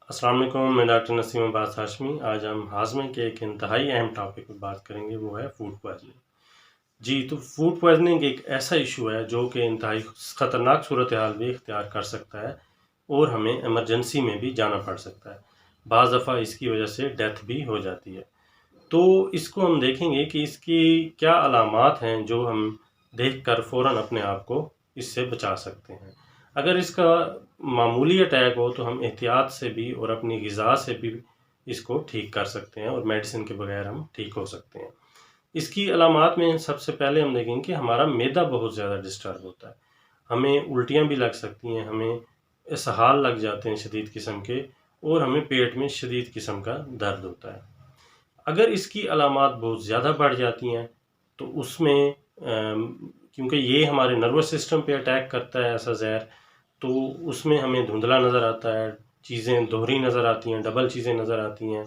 السلام علیکم، میں ڈاکٹر نسیم عباس ہاشمی۔ آج ہم ہاضمے کے ایک انتہائی اہم ٹاپک پر بات کریں گے، وہ ہے فوڈ پوائزننگ۔ جی، تو فوڈ پوائزننگ ایک ایسا ایشو ہے جو کہ انتہائی خطرناک صورتحال بھی اختیار کر سکتا ہے اور ہمیں ایمرجنسی میں بھی جانا پڑ سکتا ہے۔ بعض دفعہ اس کی وجہ سے ڈیتھ بھی ہو جاتی ہے۔ تو اس کو ہم دیکھیں گے کہ اس کی کیا علامات ہیں جو ہم دیکھ کر فوراً اپنے آپ کو اس سے بچا سکتے ہیں۔ اگر اس کا معمولی اٹیک ہو تو ہم احتیاط سے بھی اور اپنی غذا سے بھی اس کو ٹھیک کر سکتے ہیں، اور میڈیسن کے بغیر ہم ٹھیک ہو سکتے ہیں۔ اس کی علامات میں سب سے پہلے ہم دیکھیں کہ ہمارا معدہ بہت زیادہ ڈسٹرب ہوتا ہے، ہمیں الٹیاں بھی لگ سکتی ہیں، ہمیں اسہال لگ جاتے ہیں شدید قسم کے، اور ہمیں پیٹ میں شدید قسم کا درد ہوتا ہے۔ اگر اس کی علامات بہت زیادہ بڑھ جاتی ہیں تو اس میں کیونکہ یہ ہمارے نروس سسٹم پہ اٹیک کرتا ہے ایسا زہر، تو اس میں ہمیں دھندلا نظر آتا ہے، چیزیں دوہری نظر آتی ہیں، ڈبل چیزیں نظر آتی ہیں،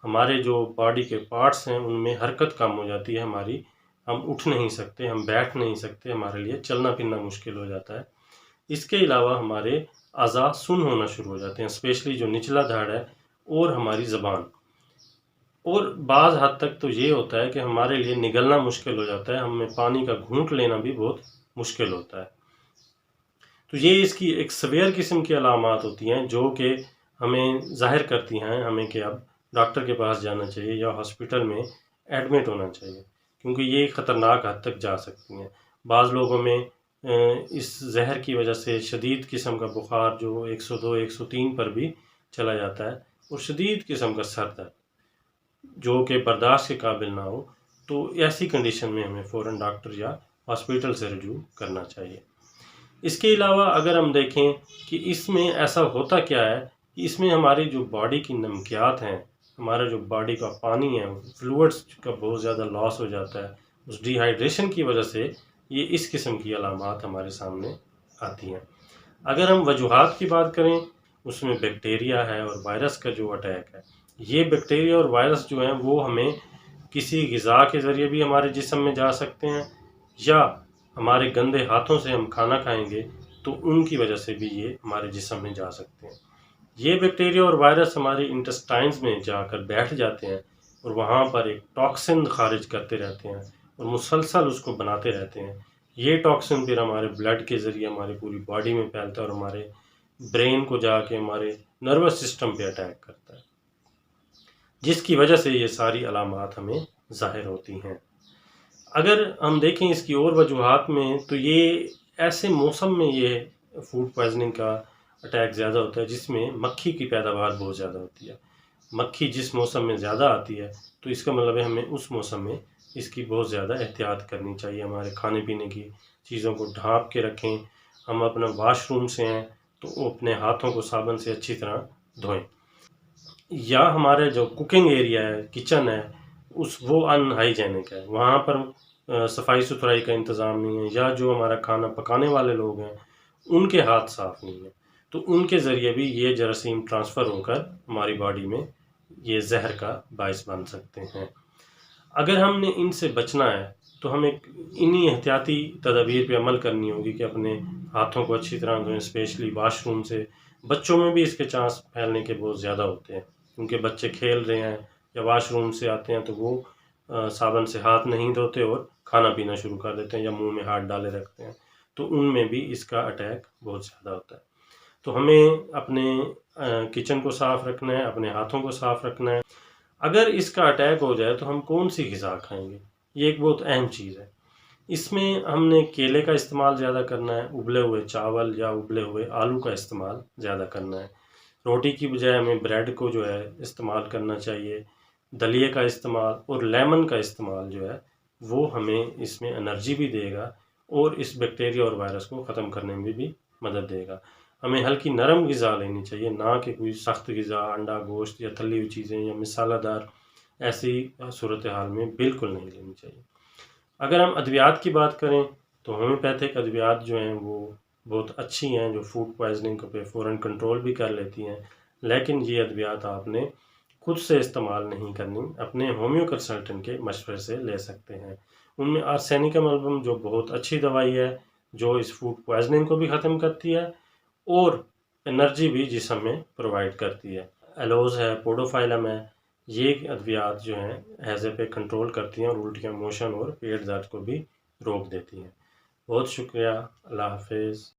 ہمارے جو باڈی کے پارٹس ہیں ان میں حرکت کم ہو جاتی ہے ہماری، ہم اٹھ نہیں سکتے، ہم بیٹھ نہیں سکتے، ہمارے لیے چلنا پھرنا مشکل ہو جاتا ہے۔ اس کے علاوہ ہمارے اعضاء سن ہونا شروع ہو جاتے ہیں، اسپیشلی جو نچلا دھڑ ہے اور ہماری زبان، اور بعض حد تک تو یہ ہوتا ہے کہ ہمارے لیے نگلنا مشکل ہو جاتا ہے، ہمیں پانی کا گھونٹ لینا بھی بہت مشکل ہوتا ہے۔ تو یہ اس کی ایک سویئر قسم کی علامات ہوتی ہیں جو کہ ہمیں ظاہر کرتی ہیں ہمیں کہ اب ڈاکٹر کے پاس جانا چاہیے یا ہاسپٹل میں ایڈمٹ ہونا چاہیے، کیونکہ یہ خطرناک حد تک جا سکتی ہیں۔ بعض لوگوں میں اس زہر کی وجہ سے شدید قسم کا بخار جو 102 103 پر بھی چلا جاتا ہے، اور شدید قسم کا سر درد جو کہ برداشت کے قابل نہ ہو، تو ایسی کنڈیشن میں ہمیں فوراً ڈاکٹر یا ہاسپٹل سے رجوع کرنا چاہیے۔ اس کے علاوہ اگر ہم دیکھیں کہ اس میں ایسا ہوتا کیا ہے کہ اس میں ہماری جو باڈی کی نمکیات ہیں، ہمارا جو باڈی کا پانی ہے، فلوئڈس کا بہت زیادہ لاس ہو جاتا ہے، اس ڈی ہائیڈریشن کی وجہ سے یہ اس قسم کی علامات ہمارے سامنے آتی ہیں۔ اگر ہم وجوہات کی بات کریں، اس میں بیکٹیریا ہے اور وائرس کا جو اٹیک ہے، یہ بیکٹیریا اور وائرس جو ہیں وہ ہمیں کسی غذا کے ذریعے بھی ہمارے جسم میں جا سکتے ہیں، یا ہمارے گندے ہاتھوں سے ہم کھانا کھائیں گے تو ان کی وجہ سے بھی یہ ہمارے جسم میں جا سکتے ہیں۔ یہ بیکٹیریا اور وائرس ہمارے انٹسٹائنز میں جا کر بیٹھ جاتے ہیں اور وہاں پر ایک ٹاکسن خارج کرتے رہتے ہیں اور مسلسل اس کو بناتے رہتے ہیں۔ یہ ٹاکسن پھر ہمارے بلڈ کے ذریعے ہماری پوری باڈی میں پھیلتا ہے اور ہمارے برین کو جا کے ہمارے نروس سسٹم پہ اٹیک کرتا ہے، جس کی وجہ سے یہ ساری علامات ہمیں ظاہر ہوتی ہیں۔ اگر ہم دیکھیں اس کی اور وجوہات میں، تو یہ ایسے موسم میں یہ فوڈ پوائزننگ کا اٹیک زیادہ ہوتا ہے جس میں مکھی کی پیداوار بہت زیادہ ہوتی ہے۔ مکھی جس موسم میں زیادہ آتی ہے تو اس کا مطلب ہے ہمیں اس موسم میں اس کی بہت زیادہ احتیاط کرنی چاہیے، ہمارے کھانے پینے کی چیزوں کو ڈھانپ کے رکھیں، ہم اپنا واش روم سے ہیں تو اپنے ہاتھوں کو صابن سے اچھی طرح دھوئیں، یا ہمارے جو کوکنگ ایریا ہے، کچن ہے، وہ ان ہائیجینک ہے، وہاں پر صفائی ستھرائی کا انتظام نہیں ہے، یا جو ہمارا کھانا پکانے والے لوگ ہیں ان کے ہاتھ صاف نہیں ہیں، تو ان کے ذریعے بھی یہ جراثیم ٹرانسفر ہو کر ہماری باڈی میں یہ زہر کا باعث بن سکتے ہیں۔ اگر ہم نے ان سے بچنا ہے تو ہمیں انہی احتیاطی تدابیر پہ عمل کرنی ہوگی کہ اپنے ہاتھوں کو اچھی طرح دھوئیں، اسپیشلی واش روم سے۔ بچوں میں بھی اس کے چانس پھیلنے کے بہت زیادہ ہوتے ہیں، کیونکہ بچے کھیل رہے ہیں یا واش روم سے آتے ہیں تو وہ صابن سے ہاتھ نہیں دھوتے اور کھانا پینا شروع کر دیتے ہیں یا منہ میں ہاتھ ڈالے رکھتے ہیں، تو ان میں بھی اس کا اٹیک بہت زیادہ ہوتا ہے۔ تو ہمیں اپنے کچن کو صاف رکھنا ہے، اپنے ہاتھوں کو صاف رکھنا ہے۔ اگر اس کا اٹیک ہو جائے تو ہم کون سی غذا کھائیں گے، یہ ایک بہت اہم چیز ہے۔ اس میں ہم نے کیلے کا استعمال زیادہ کرنا ہے، ابلے ہوئے چاول یا ابلے ہوئے آلو کا استعمال زیادہ کرنا ہے۔ روٹی کی بجائے ہمیں بریڈ کو جو ہے استعمال کرنا چاہیے، دلیے کا استعمال اور لیمن کا استعمال جو ہے وہ ہمیں اس میں انرجی بھی دے گا اور اس بیکٹیریا اور وائرس کو ختم کرنے میں بھی مدد دے گا۔ ہمیں ہلکی نرم غذا لینی چاہیے، نہ کہ کوئی سخت غذا، انڈا، گوشت یا تلی ہوئی چیزیں یا مسالہ دار ایسی صورتحال میں بالکل نہیں لینی چاہیے۔ اگر ہم ادویات کی بات کریں تو ہومیوپیتھک ادویات جو ہیں وہ بہت اچھی ہیں، جو فوڈ پوائزننگ کو پہ فوراً کنٹرول بھی کر لیتی ہیں، لیکن یہ ادویات آپ نے خود سے استعمال نہیں کرنی، اپنے ہومیو کنسلٹنٹ کے مشورے سے لے سکتے ہیں۔ ان میں آرسینیکم البم جو بہت اچھی دوائی ہے، جو اس فوڈ پوائزننگ کو بھی ختم کرتی ہے اور انرجی بھی جسم میں پرووائڈ کرتی ہے۔ ایلوز ہے، پوڈوفائلم ہے، یہ ادویات جو ہیں ہیضے پہ کنٹرول کرتی ہیں اور الٹیاں، موشن اور پیٹ درد کو بھی روک دیتی ہیں۔ بہت شکریہ، اللہ حافظ۔